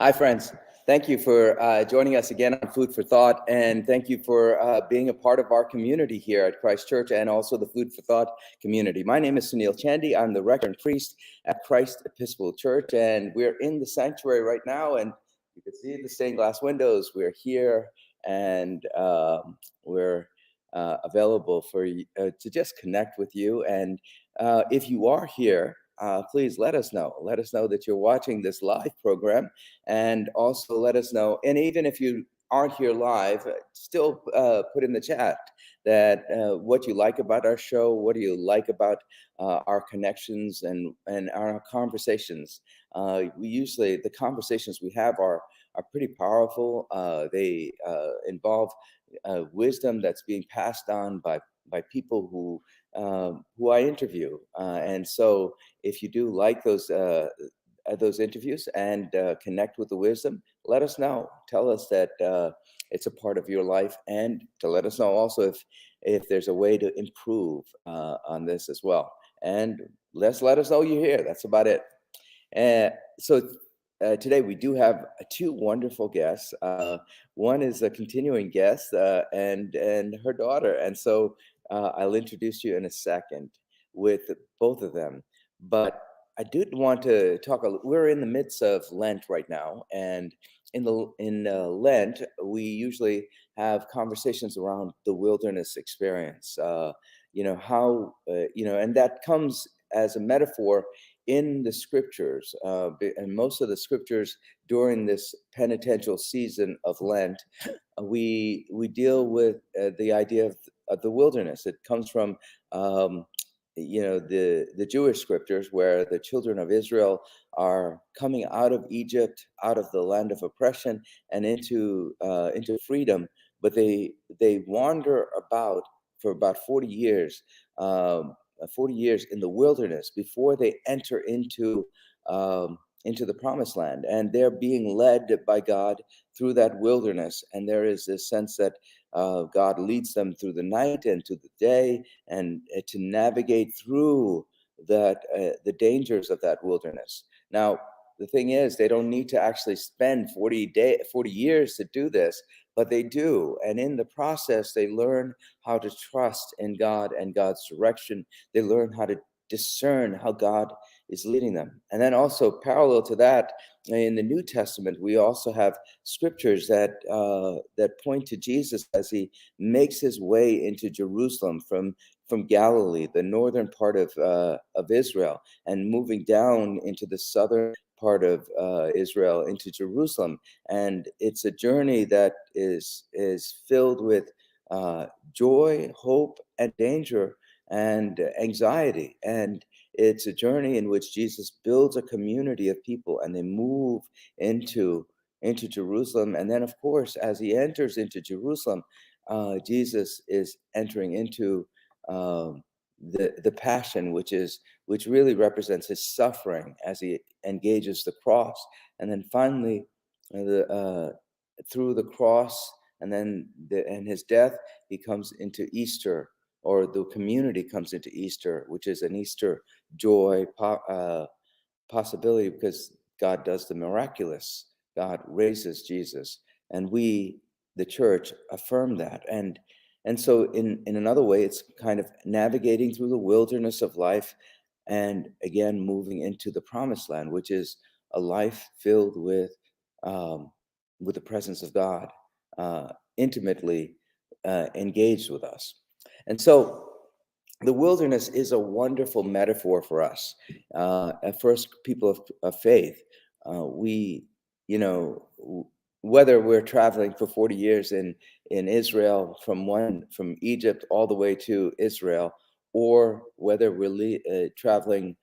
Hi, friends. Thank you for joining us again on Food for Thought, and thank you for being a part of our community here at Christ Church and also the Food for Thought community. My name is Sunil Chandy. I'm the rector and priest at Christ Episcopal Church, and we're in the sanctuary right now, and you can see the stained glass windows. We're here, and we're available for you to just connect with you. And if you are here, please let us know. Let us know that you're watching this live program, and also let us know. And even if you aren't here live, still put in the chat that what you like about our show, what do you like about our connections and our conversations. The conversations we have are pretty powerful. They involve wisdom that's being passed on by people who I interview, and so if you do like those interviews and connect with the wisdom, let us know. Tell us that it's a part of your life, and to let us know also if there's a way to improve on this as well. And let us know you're here. That's about it. So today we do have two wonderful guests. One is a continuing guest and her daughter. And so I'll introduce you in a second with both of them. But I did want to talk. We're in the midst of Lent right now, and in Lent we usually have conversations around the wilderness experience. And that comes as a metaphor in the scriptures, and most of the scriptures during this penitential season of Lent, we deal with the idea of the wilderness. It comes from the Jewish scriptures, where the children of Israel are coming out of Egypt, out of the land of oppression, and into freedom. But they wander about for about 40 years. 40 years in the wilderness before they enter into the promised land, and they're being led by God through that wilderness. And there is this sense that God leads them through the night and to the day, and to navigate through that the dangers of that wilderness. Now, the thing is, they don't need to actually spend 40 years to do this, but they do. And in the process, they learn how to trust in God and God's direction. They learn how to discern how God is leading them. And then also parallel to that, in the New Testament, we also have scriptures that point to Jesus as he makes his way into Jerusalem from Galilee, the northern part of Israel, and moving down into the southern part of Israel into Jerusalem. And it's a journey that is filled with joy, hope, and danger, and anxiety. And it's a journey in which Jesus builds a community of people, and they move into Jerusalem. And then, of course, as he enters into Jerusalem, Jesus is entering into the passion, which really represents his suffering as he engages the cross. And then finally, through the cross and then and his death, he comes into Easter, or the community comes into Easter, which is an Easter joy possibility, because God does the miraculous. God raises Jesus, and we, the church, affirm that. And so in another way, it's kind of navigating through the wilderness of life, and again moving into the promised land, which is a life filled with the presence of God, intimately engaged with us. And so the wilderness is a wonderful metaphor for us. At first, people of faith, we, whether we're traveling for 40 years in Israel, from Egypt all the way to Israel, or whether we're traveling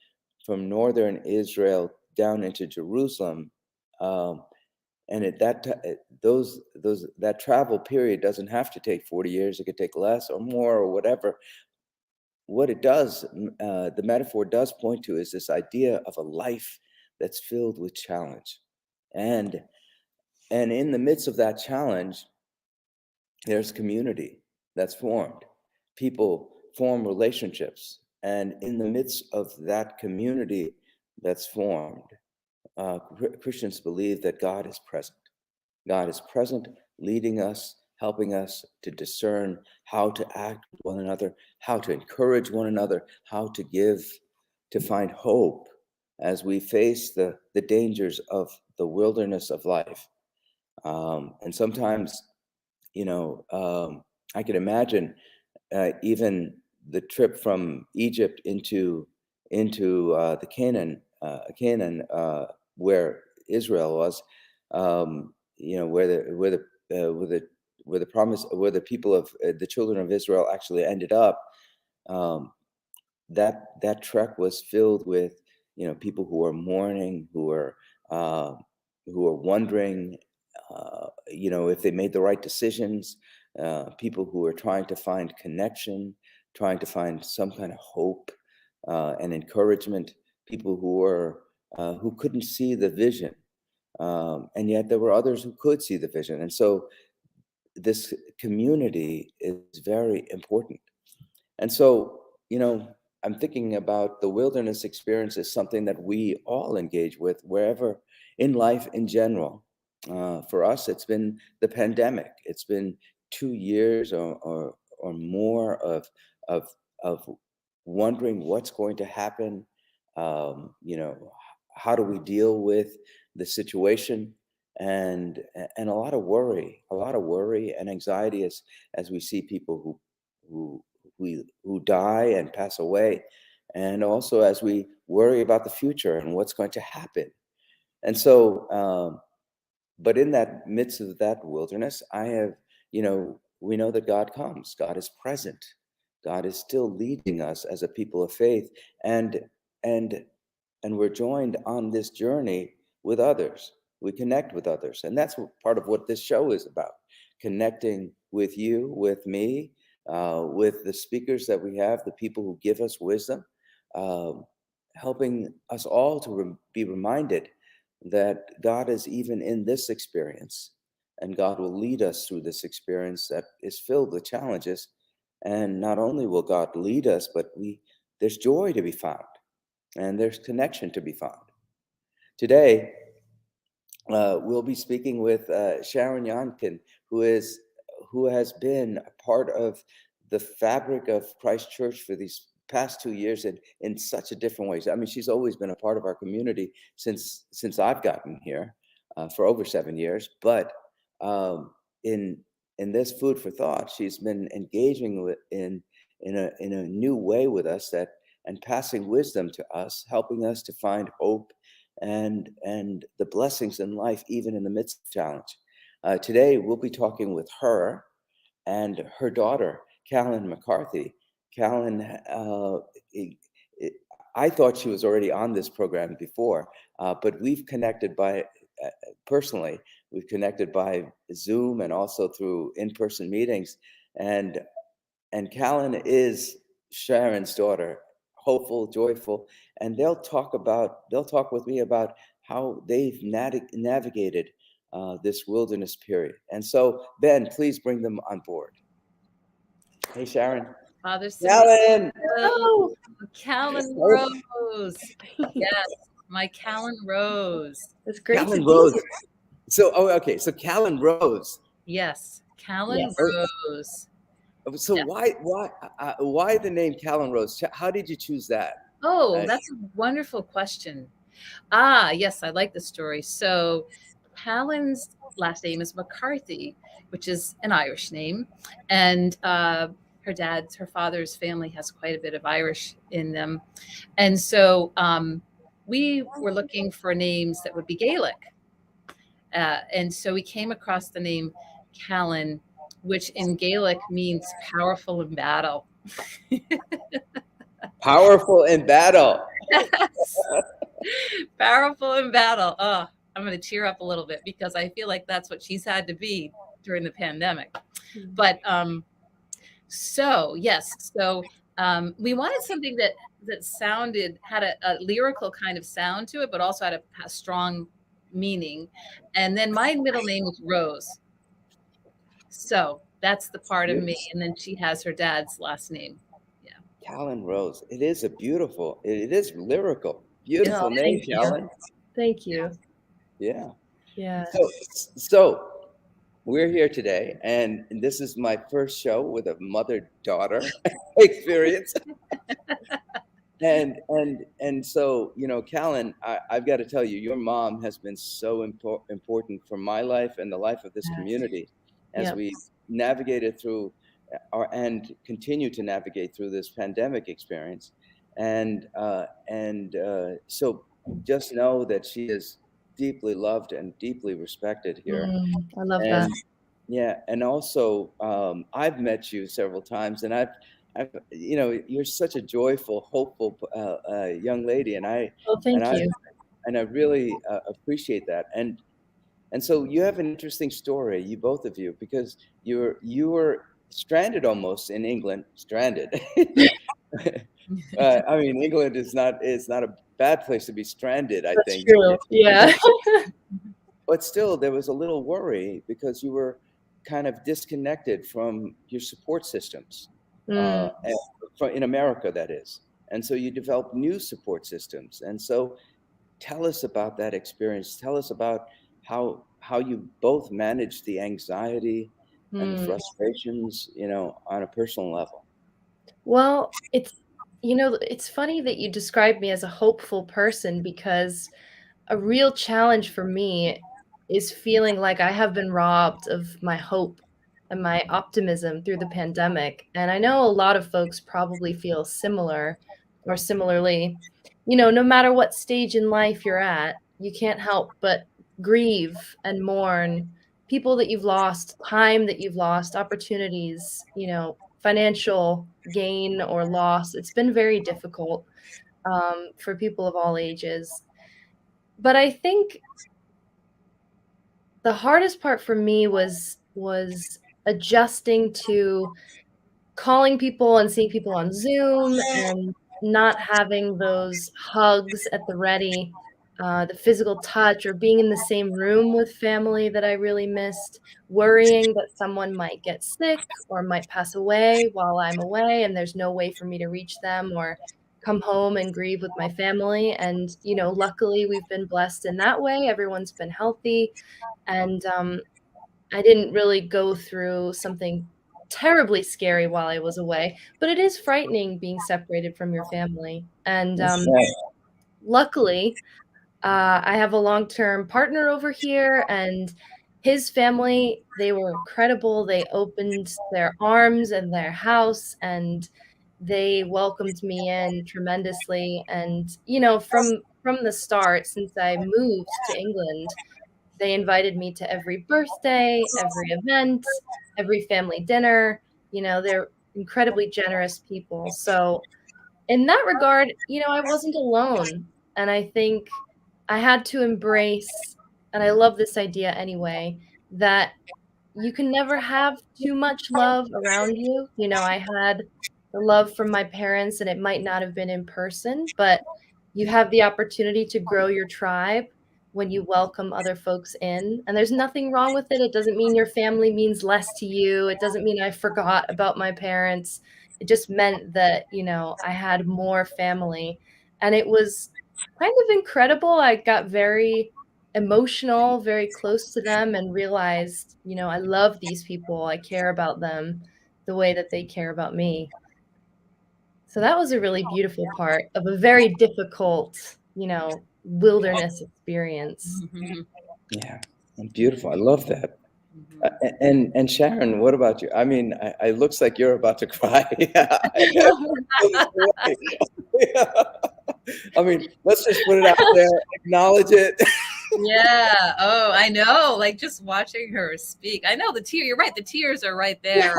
from northern Israel down into Jerusalem, and that travel period doesn't have to take 40 years. It could take less or more or whatever. What it does, the metaphor does point to, is this idea of a life that's filled with challenge. And in the midst of that challenge, there's community that's formed. People form relationships. And in the midst of that community that's formed, Christians believe that God is present. God is present, leading us, helping us to discern how to act with one another, how to encourage one another, how to give, to find hope as we face the dangers of the wilderness of life. And sometimes, I can imagine even the trip from Egypt into the Canaan, where Israel was, where the promise, where the people of the children of Israel actually ended up. Um, that trek was filled with people who are mourning, uh, who are wondering if they made the right decisions, people who are trying to find connection, trying to find some kind of hope and encouragement, people who couldn't see the vision, and yet there were others who could see the vision. And so this community is very important. And so, I'm thinking about the wilderness experience as something that we all engage with wherever in life in general. For us, it's been the pandemic. It's been 2 years or more of of wondering what's going to happen. Um, you know, how do we deal with the situation? And a lot of worry and anxiety as we see people who die and pass away, and also as we worry about the future and what's going to happen. And so, but in that midst of that wilderness, we know that God comes, God is present, God is still leading us as a people of faith, and and and we're joined on this journey with others. We connect with others, and that's part of what this show is about: connecting with you, with me, with the speakers that we have, the people who give us wisdom, um, helping us all to be reminded that God is even in this experience, and God will lead us through this experience that is filled with challenges. And not only will God lead us, but there's joy to be found, and there's connection to be found. Today, we'll be speaking with Sharon Younkin, who has been a part of the fabric of Christ Church for these past 2 years in such a different ways. I mean, she's always been a part of our community since I've gotten here for over 7 years. But um, in in this food for thought, she's been engaging in a new way with us, and passing wisdom to us, helping us to find hope and the blessings in life, even in the midst of challenge. Today, we'll be talking with her and her daughter, Callan McCarthy. Callan, i- i- I thought she was already on this program before, but we've connected personally, we've connected by Zoom and also through in-person meetings. And Callan is Sharon's daughter, hopeful, joyful, and they'll talk with me about how they've navigated this wilderness period. And so, Ben, please bring them on board. Hey, Sharon. Father Callan. Oh, Callan Rose. Yes, my Callan Rose. it's great to Callan be Rose. here. Okay. So Callan Rose. Yes, Callan Yes. Rose. So Yes. why the name Callan Rose? How did you choose that? Oh, that's a wonderful question. Yes, I like the story. So, Callan's last name is McCarthy, which is an Irish name, and her father's family has quite a bit of Irish in them, and so we were looking for names that would be Gaelic, and so we came across the name Callan, which in Gaelic means powerful in battle. Powerful in battle. Yes. Powerful in battle. Oh, I'm going to tear up a little bit because I feel like that's what she's had to be during the pandemic. But so yes, so we wanted something that had a lyrical kind of sound to it, but also had a strong meaning. And then my middle name is Rose, so that's the part of me. And then she has her dad's last name. Yeah. Callan Rose. It is lyrical, Oh, beautiful name, thank you. Callan. Thank you. Yeah. Yeah. So we're here today, and this is my first show with a mother-daughter experience. And so, Callan, I've got to tell you, your mom has been so important for my life and the life of this community as Yep. we navigated through and continue to navigate through this pandemic experience. So just know that she is deeply loved and deeply respected here. I love And that. yeah, and also I've met you several times, and you're such a joyful, hopeful young lady, and Oh, and thank I you. and I really appreciate that. And so you have an interesting story, you both of you, because you were stranded almost in England, stranded. I mean, England is not a bad place to be stranded, I That's think. true. Yeah. But still, there was a little worry because you were kind of disconnected from your support systems, Mm. in America, that is. And so you developed new support systems. And so tell us about that experience. Tell us about how you both managed the anxiety and the Mm. frustrations, on a personal level. Well, it's funny that you describe me as a hopeful person because a real challenge for me is feeling like I have been robbed of my hope and my optimism through the pandemic. And I know a lot of folks probably feel similar or similarly. No matter what stage in life you're at, you can't help but grieve and mourn people that you've lost, time that you've lost, opportunities, financial gain or loss. It's been very difficult for people of all ages. But I think the hardest part for me was adjusting to calling people and seeing people on Zoom and not having those hugs at the ready, the physical touch or being in the same room with family that I really missed, worrying that someone might get sick or might pass away while I'm away and there's no way for me to reach them or come home and grieve with my family. And, luckily we've been blessed in that way. Everyone's been healthy. And I didn't really go through something terribly scary while I was away, but it is frightening being separated from your family. And Right. luckily, I have a long-term partner over here, and his family, they were incredible. They opened their arms and their house, and they welcomed me in tremendously. And, from the start, since I moved to England, they invited me to every birthday, every event, every family dinner. They're incredibly generous people. So, in that regard, I wasn't alone. And I think I had to embrace, and I love this idea anyway, that you can never have too much love around you. I had the love from my parents, and it might not have been in person, but you have the opportunity to grow your tribe when you welcome other folks in. And there's nothing wrong with it. It doesn't mean your family means less to you. It doesn't mean I forgot about my parents. It just meant that, I had more family. And it was kind of incredible. I got very emotional, very close to them, and realized, I love these people. I care about them the way that they care about me. So that was a really beautiful part of a very difficult, wilderness experience. Mhm. Yeah, beautiful. I love that. Mhm. And Sharon, what about you? I mean, it looks like you're about to cry. I mean, let's just put it out there, acknowledge it. Yeah. Oh, I know. Like just watching her speak. I know the tear. You're right. The tears are right there.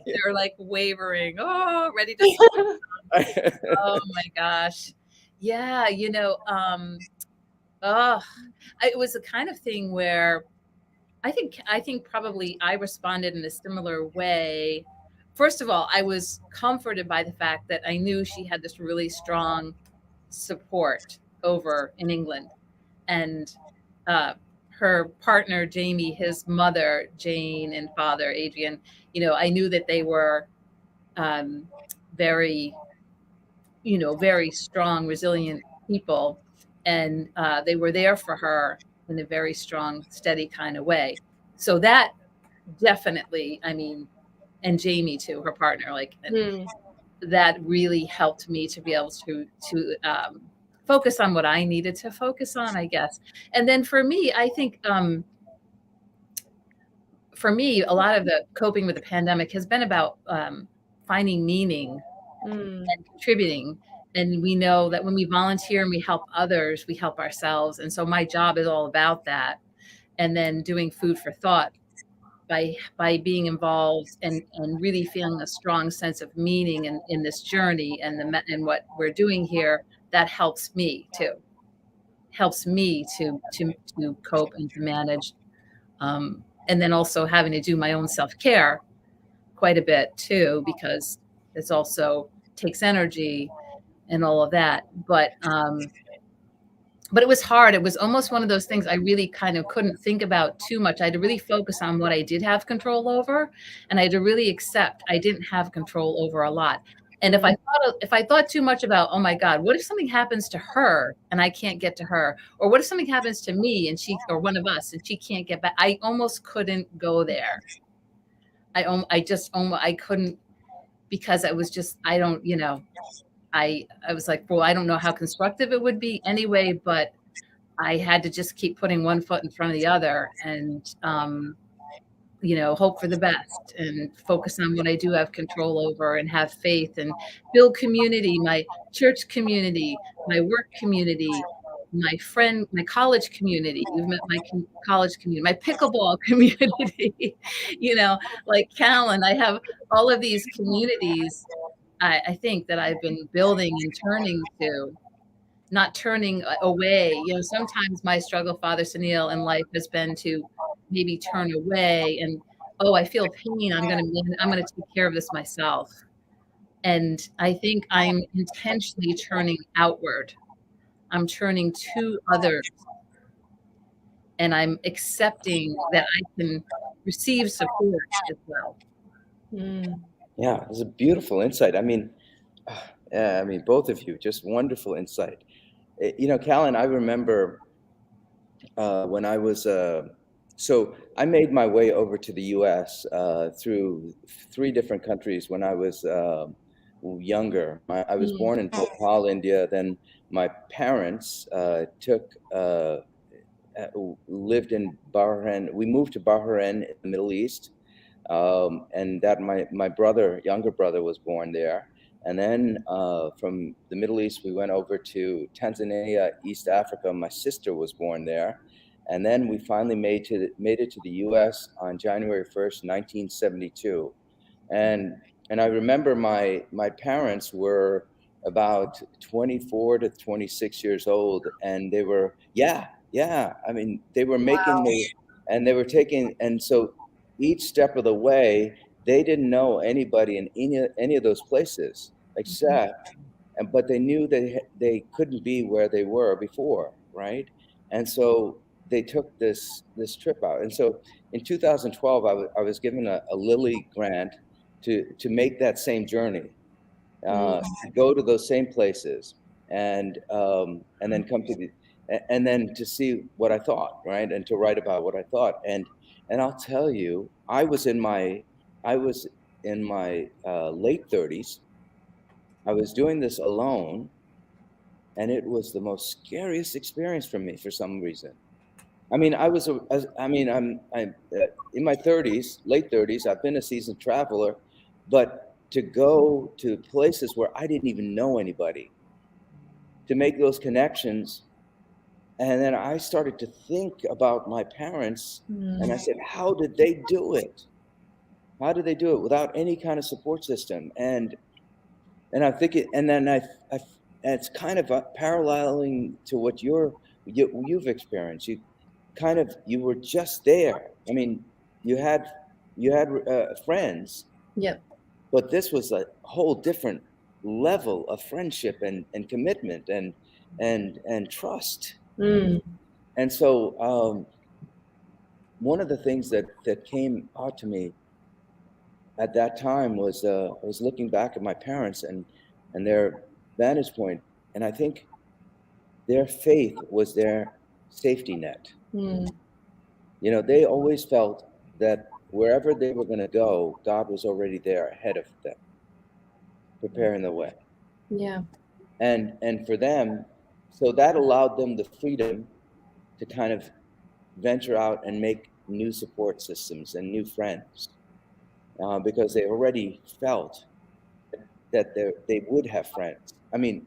They're like wavering. Oh, ready to. Oh my gosh. Yeah. Oh, it was the kind of thing where I think probably I responded in a similar way. First of all, I was comforted by the fact that I knew she had this really strong support over in England, and uh, her partner Jamie, his mother Jane, and father Adrian. I knew that they were very, very strong, resilient people. and they were there for her in a very strong, steady kind of way. So that definitely, I mean, and Jamie too, her partner, like, and that really helped me to be able to focus on what I needed to focus on, I guess. And then for me, I think for me, a lot of the coping with the pandemic has been about finding meaning and contributing. And we know that when we volunteer and we help others, we help ourselves. And so my job is all about that. And then doing food for thought by being involved and really feeling a strong sense of meaning in this journey and what we're doing here, that helps me too. Helps me to cope and to manage. And then also having to do my own self-care quite a bit too, because it's also takes energy and all of that. But it was hard. It was almost one of those things I really kind of couldn't think about too much. I had to really focus on what I did have control over, and I had to really accept I didn't have control over a lot. And if I thought too much about, oh my God, what if something happens to her and I can't get to her? Or what if something happens to me and she, or one of us, and she can't get back? I almost couldn't go there. I couldn't, because I was just, I don't, you know, I was like, well, I don't know how constructive it would be anyway, but I had to just keep putting one foot in front of the other and, you know, hope for the best and focus on what I do have control over and have faith and build community, my church community, my work community, my college community. You've met my college community, my pickleball community, you know, like Callan. I have all of these communities I think that I've been building and turning to, not turning away. You know, sometimes my struggle, Father Sunil, in life has been to maybe turn away and, oh, I feel pain. I'm gonna take care of this myself. And I think I'm intentionally turning outward. I'm turning to others, and I'm accepting that I can receive support as well. Yeah, it's a beautiful insight. I mean, both of you, just wonderful insight. You know, Callan, I remember when I was, so I made my way over to the U.S. Through 3 different countries when I was younger. I was born in Bhopal, India. Then my parents lived in Bahrain. We moved to Bahrain in the Middle East. And that my brother, younger brother, was born there. And then from the Middle East, we went over to Tanzania, East Africa. My sister was born there. And then we finally made it to the U.S. on January 1st, 1972. And I remember my parents were about 24 to 26 years old, and they were, I mean, they were making me, and they were taking, and so each step of the way, they didn't know anybody in any of those places except, but they knew they couldn't be where they were before, right? And so they took this trip out. And so in 2012, I was given a Lilly grant to make that same journey, to go to those same places, and then come to and then to see what I thought, right, and to write about what I thought. And I'll tell you, I was in my late 30s. I was doing this alone, and it was the most scariest experience for me for some reason. I mean, I'm in my 30s, late 30s. I've been a seasoned traveler, but to go to places where I didn't even know anybody, to make those connections. And then I started to think about my parents, and I said, how did they do it? How did they do it without any kind of support system? And I'm thinking, and then and it's kind of paralleling to what you've experienced. You were just there. I mean, you had friends. Yep. But this was a whole different level of friendship and commitment and trust. And so one of the things that came out to me at that time was I was looking back at my parents and their vantage point, and I think their faith was their safety net. Mm. You know, they always felt that wherever they were going to go, God was already there ahead of them, preparing the way. Yeah. And for them, so that allowed them the freedom to kind of venture out and make new support systems and new friends, because they already felt that they would have friends. I mean,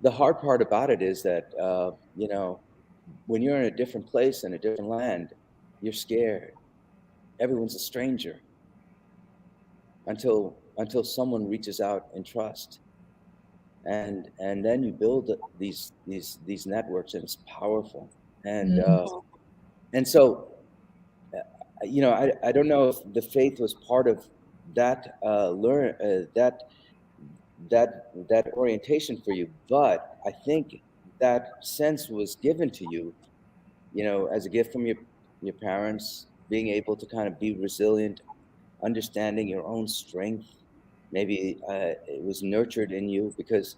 the hard part about it is that, you know, when you're in a different place in a different land, you're scared. Everyone's a stranger until someone reaches out in trust, and then you build these networks, and it's powerful. And and so, you know, I don't know if the faith was part of that that orientation for you, but I think that sense was given to you, you know, as a gift from your parents, being able to kind of be resilient, understanding your own strength. Maybe it was nurtured in you, because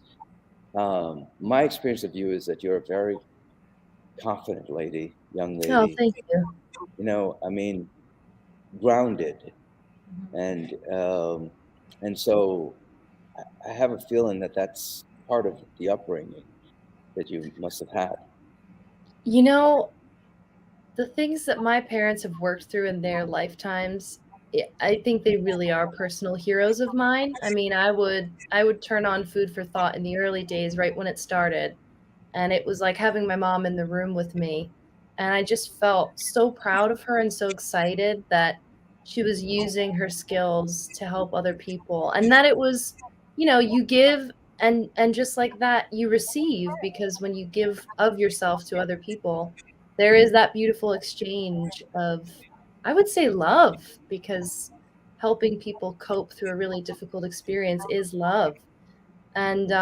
my experience of you is that you're a very confident young Oh, lady. thank you. You know, I mean, grounded, and so I have a feeling that that's part of the upbringing that you must have had. You know, the things that my parents have worked through in their lifetimes, I think they really are personal heroes of mine. I mean, I would turn on Food for Thought in the early days, right when it started, and it was like having my mom in the room with me, and I just felt so proud of her and so excited that she was using her skills to help other people, and that it was, you know, you give and just like that you receive, because when you give of yourself to other people, there is that beautiful exchange of, I would say, love, because helping people cope through a really difficult experience is love. And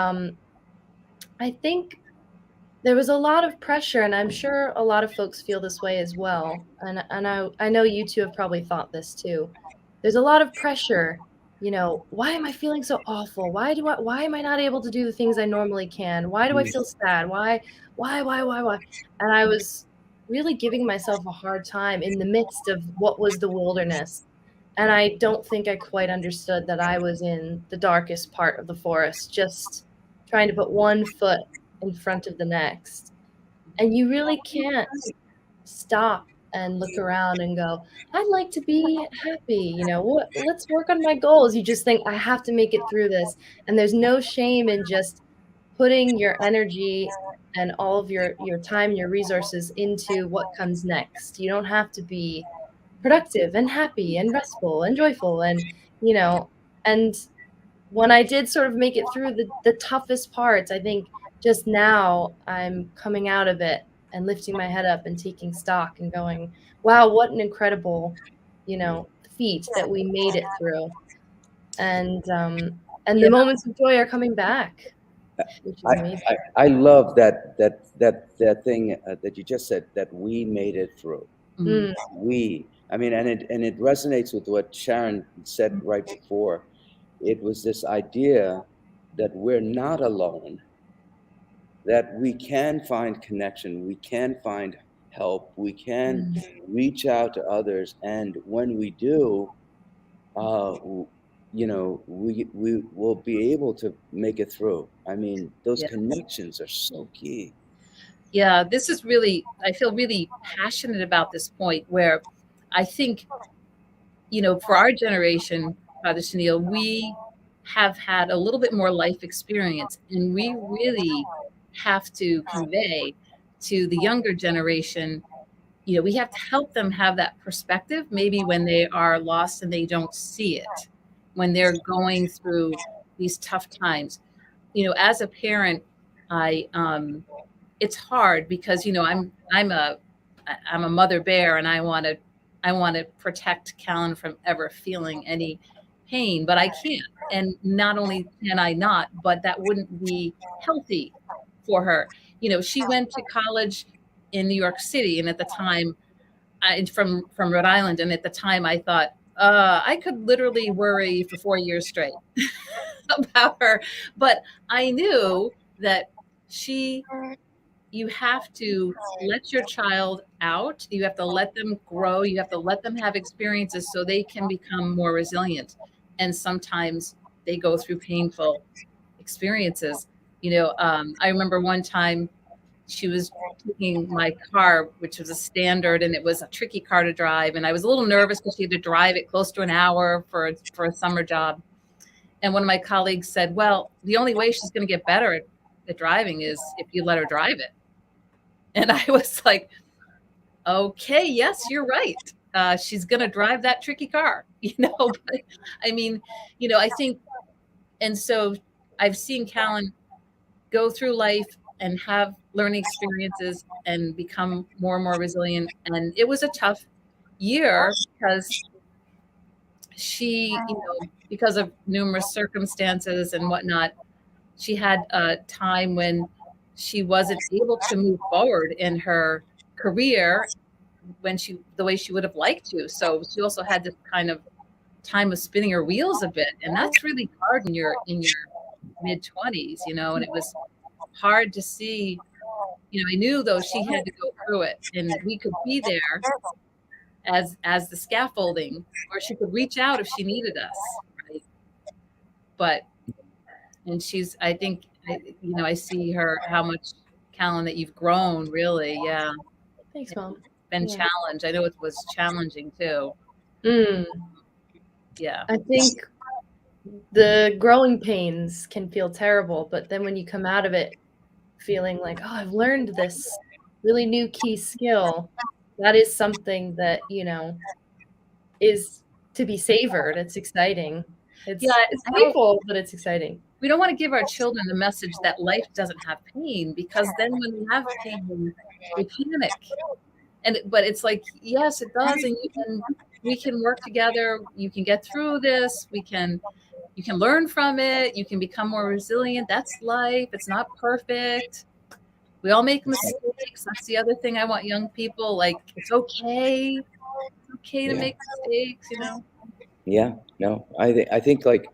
I think there was a lot of pressure, and I'm sure a lot of folks feel this way as well. And I know you two have probably thought this too. There's a lot of pressure, you know, why am I feeling so awful? Why am I not able to do the things I normally can? Why do I feel sad? Why? And I was really giving myself a hard time in the midst of what was the wilderness. And I don't think I quite understood that I was in the darkest part of the forest, just trying to put one foot in front of the next. And you really can't stop and look around and go, I'd like to be happy. You know, let's work on my goals. You just think, I have to make it through this. And there's no shame in just putting your energy and all of your time, your resources into what comes next. You don't have to be productive and happy and restful and joyful and, you know, and when I did sort of make it through the toughest parts, I think just now I'm coming out of it and lifting my head up and taking stock and going, wow, what an incredible, you know, feat that we made it through. And the Yeah. moments of joy are coming back, which is amazing. I love that thing that you just said, that we made it through. Mm, I mean, and it resonates with what Sharon said right before. It was this idea that we're not alone, that we can find connection, we can find help, we can reach out to others, and when we do, you know, we will be able to make it through. I mean, those Yeah. connections are so key. Yeah, this is really, I feel really passionate about this point where I think, you know, for our generation, Father Sunil, we have had a little bit more life experience, and we really have to convey to the younger generation, you know, we have to help them have that perspective, maybe when they are lost and they don't see it, when they're going through these tough times. You know, as a parent, I it's hard because, you know, I'm a mother bear, and I want to protect Callan from ever feeling any pain, but I can't. And not only can I not, but that wouldn't be healthy for her. You know, she went to college in New York City, and at the time, from Rhode Island, and at the time I thought, I could literally worry for 4 years straight about her. But I knew that you have to let your child out. You have to let them grow. You have to let them have experiences so they can become more resilient. And sometimes they go through painful experiences. I remember one time she was taking my car, which was a standard, and it was a tricky car to drive. And I was a little nervous because she had to drive it close to an hour for a summer job. And one of my colleagues said, well, the only way she's going to get better at driving is if you let her drive it. And I was like, okay, yes, you're right. She's going to drive that tricky car, but I mean, I think, and so I've seen Callan go through life and have learning experiences and become more and more resilient. And it was a tough year because she, because of numerous circumstances and whatnot, she had a time when she wasn't able to move forward in her career the way she would have liked to. So she also had this kind of time of spinning her wheels a bit. And that's really hard in your mid-20s, and it was hard to see, I knew though she had to go through it and we could be there as the scaffolding, or she could reach out if she needed us. Right? But, and I think, I see her, how much, Callan, that you've grown, really. Yeah. Thanks, Mom. Been challenged. I know it was challenging too. Yeah. I think the growing pains can feel terrible, but then when you come out of it feeling like, oh, I've learned this really new key skill, that is something that, is to be savored. It's exciting. It's painful, but it's exciting. We don't want to give our children the message that life doesn't have pain, because then when we have pain, we panic. But it's like, yes, it does. And we can work together. You can get through this. You can learn from it. You can become more resilient. That's life. It's not perfect. We all make mistakes. That's the other thing I want young people, like, it's okay. It's okay to make mistakes, Yeah, no, I think like,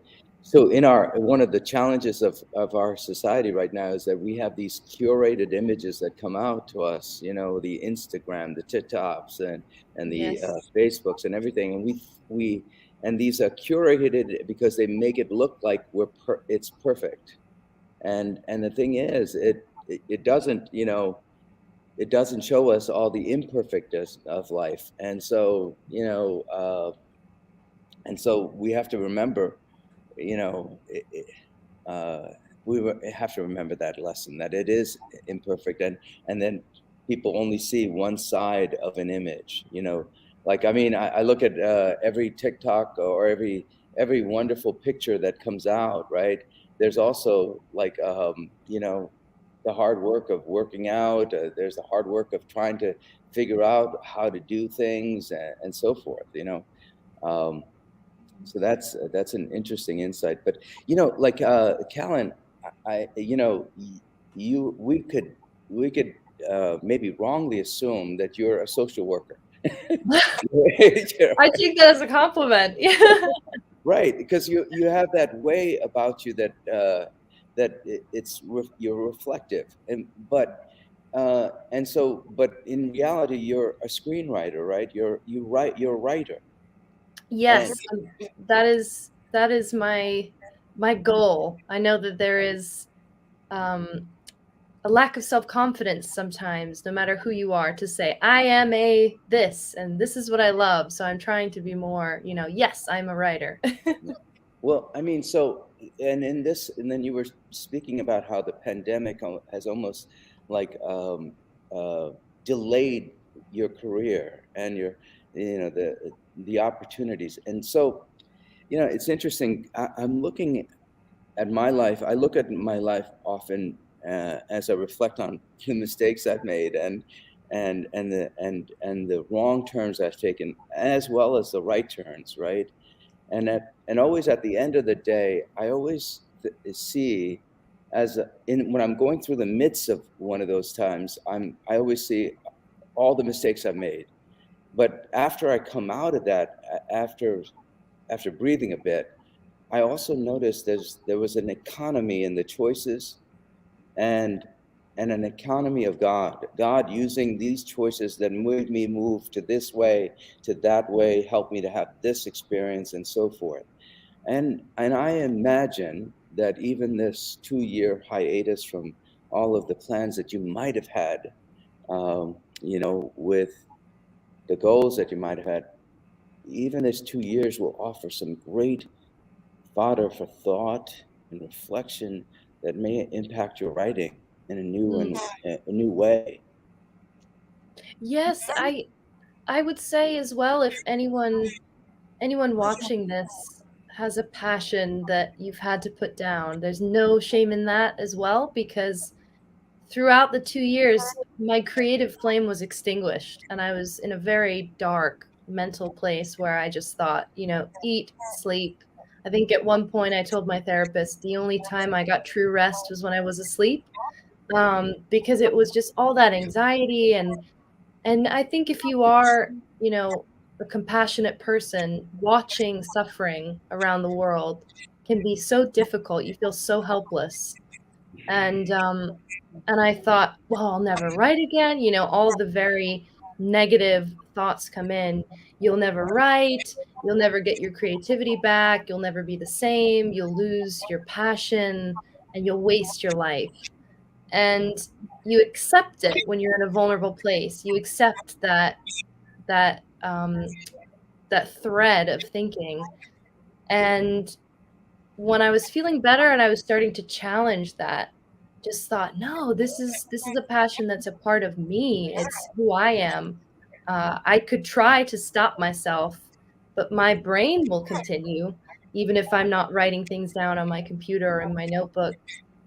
so one of the challenges of our society right now is that we have these curated images that come out to us, the Instagram, the TikToks and the Facebooks and everything. And and these are curated because they make it look like it's perfect. And the thing is, it doesn't, it doesn't show us all the imperfectness of life. And so, and so we have to remember, we have to remember that lesson, that it is imperfect, and then people only see one side of an image, like, I look at every TikTok or every wonderful picture that comes out, right? There's also like, the hard work of working out. There's the hard work of trying to figure out how to do things and so forth, so that's an interesting insight. But like Callan, we could maybe wrongly assume that you're a social worker. I take that as a compliment. Right, because you have that way about you that you're reflective, but in reality you're a screenwriter, right? You're a writer. Yes, that is my goal. I know that there is a lack of self-confidence sometimes, no matter who you are, to say, I am this, and this is what I love. So I'm trying to be more, yes, I'm a writer. Well, and then you were speaking about how the pandemic has almost like delayed your career and your, the opportunities. And so, it's interesting. I'm looking at my life. I look at my life often as I reflect on the mistakes I've made and the wrong turns I've taken, as well as the right turns, right? And always at the end of the day, I always see when I'm going through the midst of one of those times, I always see all the mistakes I've made. But after I come out of that, after breathing a bit, I also noticed there was an economy in the choices, and and an economy of God. God using these choices that made me move to this way, to that way, help me to have this experience, and so forth. And I imagine that even this 2-year hiatus from all of the plans that you might have had, with the goals that you might have had, even this 2 years will offer some great fodder for thought and reflection that may impact your writing in a new and a new way. Yes, I would say as well, if anyone watching this has a passion that you've had to put down, there's no shame in that as well, because throughout the 2 years, my creative flame was extinguished, and I was in a very dark mental place where I just thought, eat, sleep. I think at one point I told my therapist the only time I got true rest was when I was asleep, because it was just all that anxiety. And I think if you are, a compassionate person, watching suffering around the world can be so difficult. You feel so helpless. And I thought, well, I'll never write again. All of the very negative thoughts come in. You'll never write. You'll never get your creativity back. You'll never be the same. You'll lose your passion and you'll waste your life. And you accept it when you're in a vulnerable place. You accept that that thread of thinking. And when I was feeling better and I was starting to challenge that, just thought, no, this is a passion that's a part of me. It's who I am. I could try to stop myself, but my brain will continue, even if I'm not writing things down on my computer or in my notebook.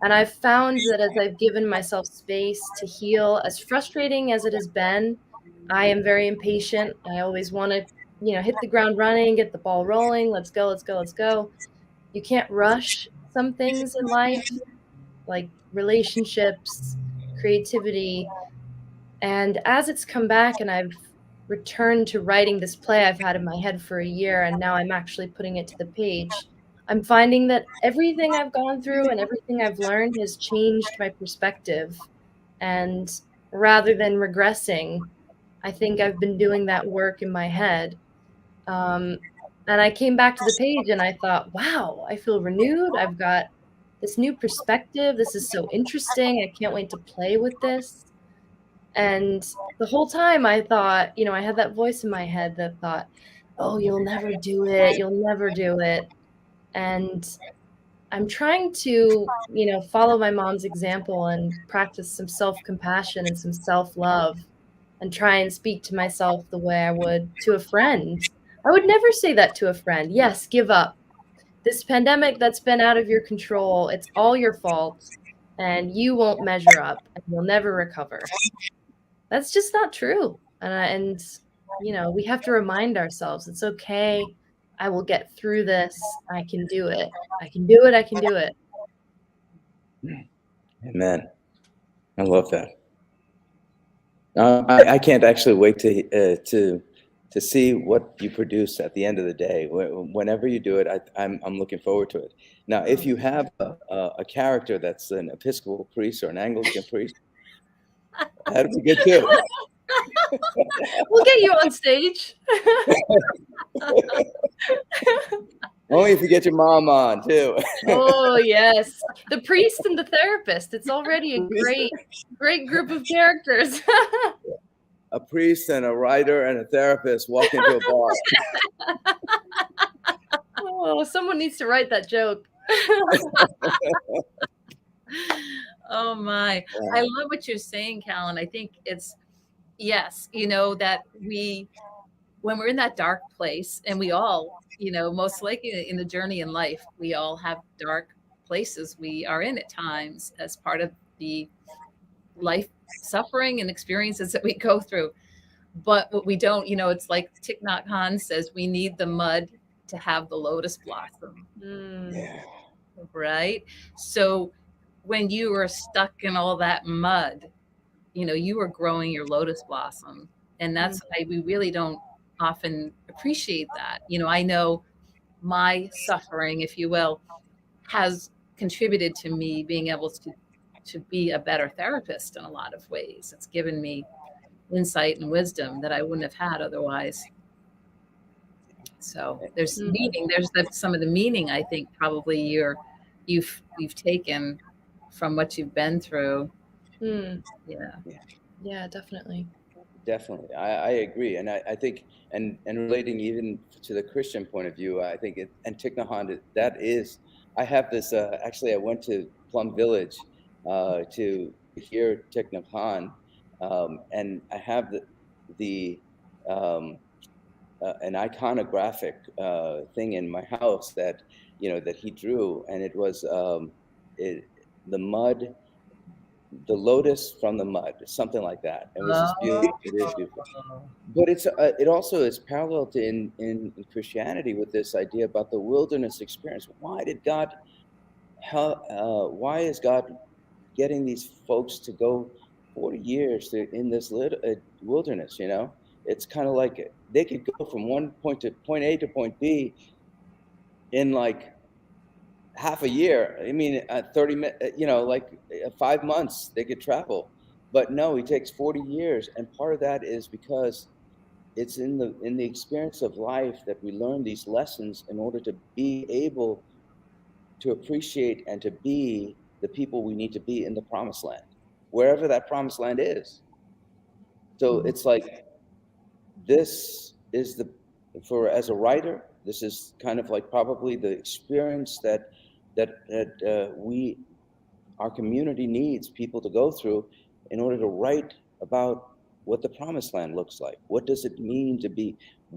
And I've found that as I've given myself space to heal, as frustrating as it has been, I am very impatient. I always want to, hit the ground running, get the ball rolling. Let's go, let's go, let's go. You can't rush some things in life, like relationships, creativity. And as it's come back and I've returned to writing this play I've had in my head for a year, and now I'm actually putting it to the page, I'm finding that everything I've gone through and everything I've learned has changed my perspective. And rather than regressing, I think I've been doing that work in my head. Um, and I came back to the page and I thought, wow, I feel renewed. I've got this new perspective. This is so interesting. I can't wait to play with this. And the whole time I thought, I had that voice in my head that thought, oh, you'll never do it. You'll never do it. And I'm trying to, follow my mom's example and practice some self-compassion and some self-love and try and speak to myself the way I would to a friend. I would never say that to a friend. Yes, give up. This pandemic that's been out of your control, it's all your fault, and you won't measure up and you'll never recover. That's just not true. And we have to remind ourselves it's okay. I will get through this. I can do it. I can do it. I can do it. Amen. I love that. I can't actually wait to see what you produce at the end of the day. Whenever you do it, I'm looking forward to it. Now, if you have a character that's an Episcopal priest or an Anglican priest, that'd be good too. We'll get you on stage. Only if you get your mom on too. Oh yes, the priest and the therapist. It's already a great group of characters. A priest and a writer and a therapist walk into a bar. Oh, someone needs to write that joke. Oh my. I love what you're saying, Cal. And I think it's, yes, that when we're in that dark place, and we all, most likely in the journey in life, we all have dark places we are in at times as part of the life suffering and experiences that we go through. But what we don't, it's like Thich Nhat Hanh says, we need the mud to have the lotus blossom. Yeah. Right? So when you were stuck in all that mud, you were growing your lotus blossom. And that's why we really don't often appreciate that. I know my suffering, if you will, has contributed to me being able to be a better therapist in a lot of ways. It's given me insight and wisdom that I wouldn't have had otherwise. So there's meaning. There's some of the meaning I think probably you've taken from what you've been through. Yeah, definitely. Definitely. I agree. And I think, and relating even to the Christian point of view, I think and Thich Nhat Hanh, that is, I have this, actually, I went to Plum Village to hear Thich Nhat Hanh, and I have an iconographic thing in my house that, that he drew, and it was the mud, the lotus from the mud, something like that. It was just beautiful. It is beautiful. But it also is parallel to in Christianity with this idea about the wilderness experience. Why is God getting these folks to go 40 years in this wilderness? It's kind of like they could go from one point A to point B in like half a year. I mean, 30 minutes, like 5 months they could travel. But no, he takes 40 years. And part of that is because it's in the experience of life that we learn these lessons in order to be able to appreciate and to be the people we need to be in the promised land, wherever that promised land is. So it's like, this is as a writer, this is kind of like probably the experience that our community needs people to go through in order to write about what the promised land looks like. What does it mean to be a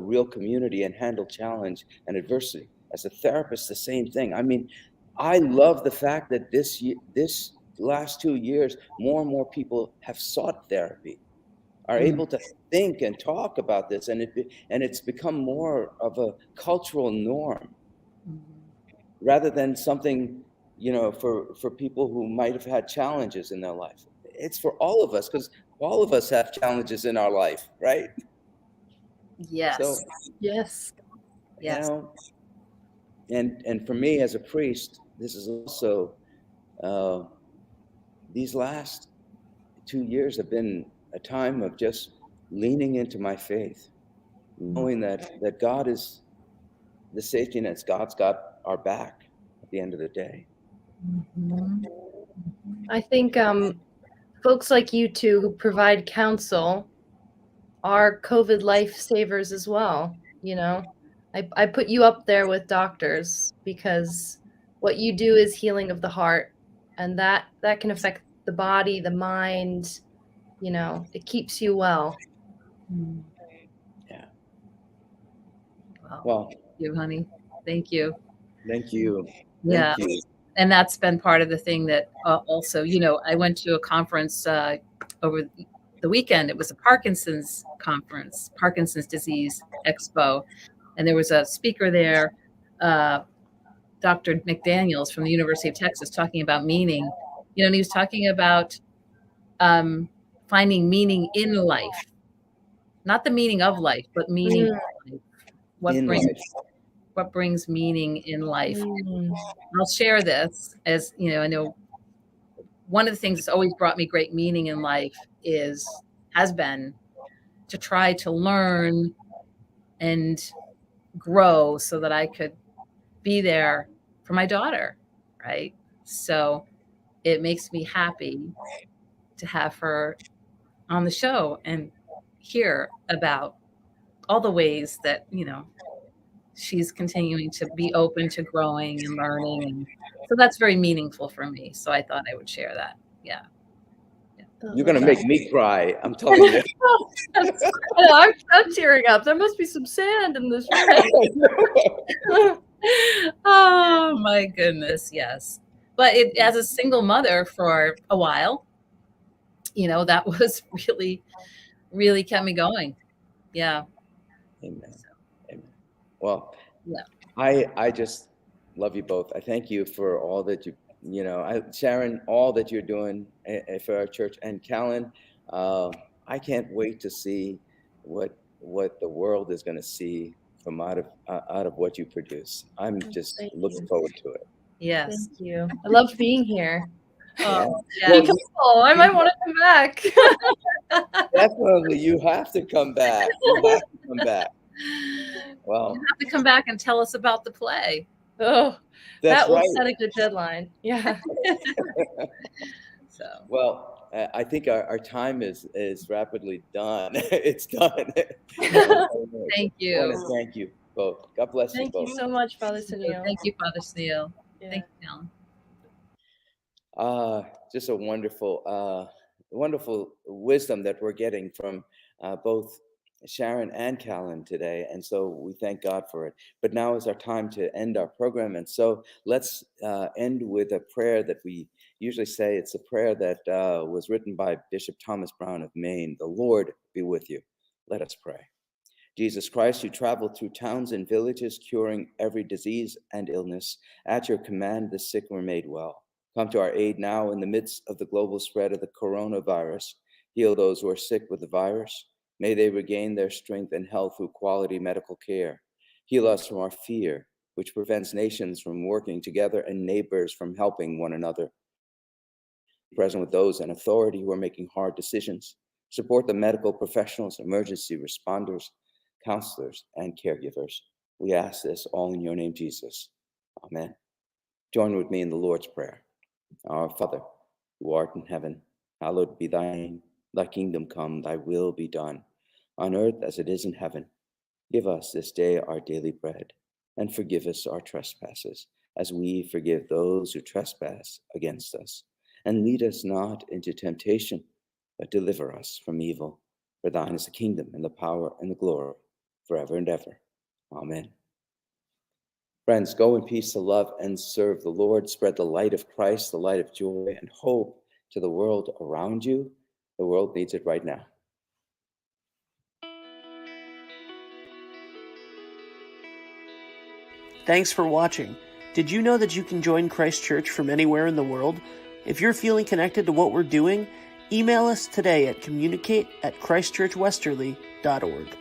real community and handle challenge and adversity? As a therapist, the same thing. I mean, I love the fact that this last 2 years, more and more people have sought therapy, are able to think and talk about this, and it's become more of a cultural norm rather than something, for people who might have had challenges in their life. It's for all of us, because all of us have challenges in our life, right? Yes. So, Yes. And for me as a priest, this is also, these last 2 years have been a time of just leaning into my faith, knowing that God is the safety net. God's got our back at the end of the day. I think folks like you two who provide counsel are COVID lifesavers as well. I put you up there with doctors because what you do is healing of the heart, and that can affect the body, the mind. It keeps you well. Yeah. Wow. Well, thank you, honey. Thank you. Thank you. Yeah. Thank you. And that's been part of the thing that also, I went to a conference over the weekend. It was a Parkinson's conference, Parkinson's Disease Expo. And there was a speaker there, Dr. McDaniels from the University of Texas, talking about meaning. And he was talking about finding meaning in life, not the meaning of life, but meaning in life. What brings meaning in life. I'll share this as, I know one of the things that's always brought me great meaning in life has been to try to learn and grow so that I could be there for my daughter, right? So it makes me happy to have her on the show and hear about all the ways that, she's continuing to be open to growing and learning. And so that's very meaningful for me. So I thought I would share that. Yeah. You're going to make me cry. I'm telling you. I'm tearing up. There must be some sand in this room. Oh my goodness. Yes. But as a single mother for a while, that was really kept me going. Yeah. Amen. Amen. Well, yeah. I just love you both. I thank you for all that Sharon, all that you're doing for our church, and Callan. I can't wait to see what the world is going to see from out of what you produce. I'm just looking forward to it. Yes. Thank you. I love being here. Oh, Yeah. yeah. Be careful. I might want to come back. Definitely, you have to come back. You have to come back. Well, You have to come back and tell us about the play. Oh, that's that will right. set a good deadline. Yeah. So Well, I think our time is rapidly done. It's done. thank I want to you. thank you both. God bless you Thank you both. so much, Father Sunil. Thank you, Father Sneal. Yeah. Thank you, Alan. Just a wonderful wisdom that we're getting from both Sharon and Callan today. And so we thank God for it. But now is our time to end our program. And so let's end with a prayer that we usually say. It's a prayer that was written by Bishop Thomas Brown of Maine. The Lord be with you. Let us pray. Jesus Christ, you traveled through towns and villages, curing every disease and illness. At your command, the sick were made well. Come to our aid now in the midst of the global spread of the coronavirus. Heal those who are sick with the virus. May they regain their strength and health through quality medical care. Heal us from our fear, which prevents nations from working together and neighbors from helping one another. Be present with those in authority who are making hard decisions. Support the medical professionals, emergency responders, counselors, and caregivers. We ask this all in your name, Jesus. Amen. Join with me in the Lord's Prayer. Our Father, who art in heaven, hallowed be thy name. Thy kingdom come, thy will be done, on earth as it is in heaven. Give us this day our daily bread, and forgive us our trespasses, as we forgive those who trespass against us. And lead us not into temptation, but deliver us from evil. For thine is the kingdom, and the power, and the glory, forever and ever. Amen. Friends, go in peace to love and serve the Lord. Spread the light of Christ, the light of joy and hope to the world around you. The world needs it right now. Thanks for watching. Did you know that you can join Christ Church from anywhere in the world? If you're feeling connected to what we're doing, email us today at communicate@christchurchwesterly.org.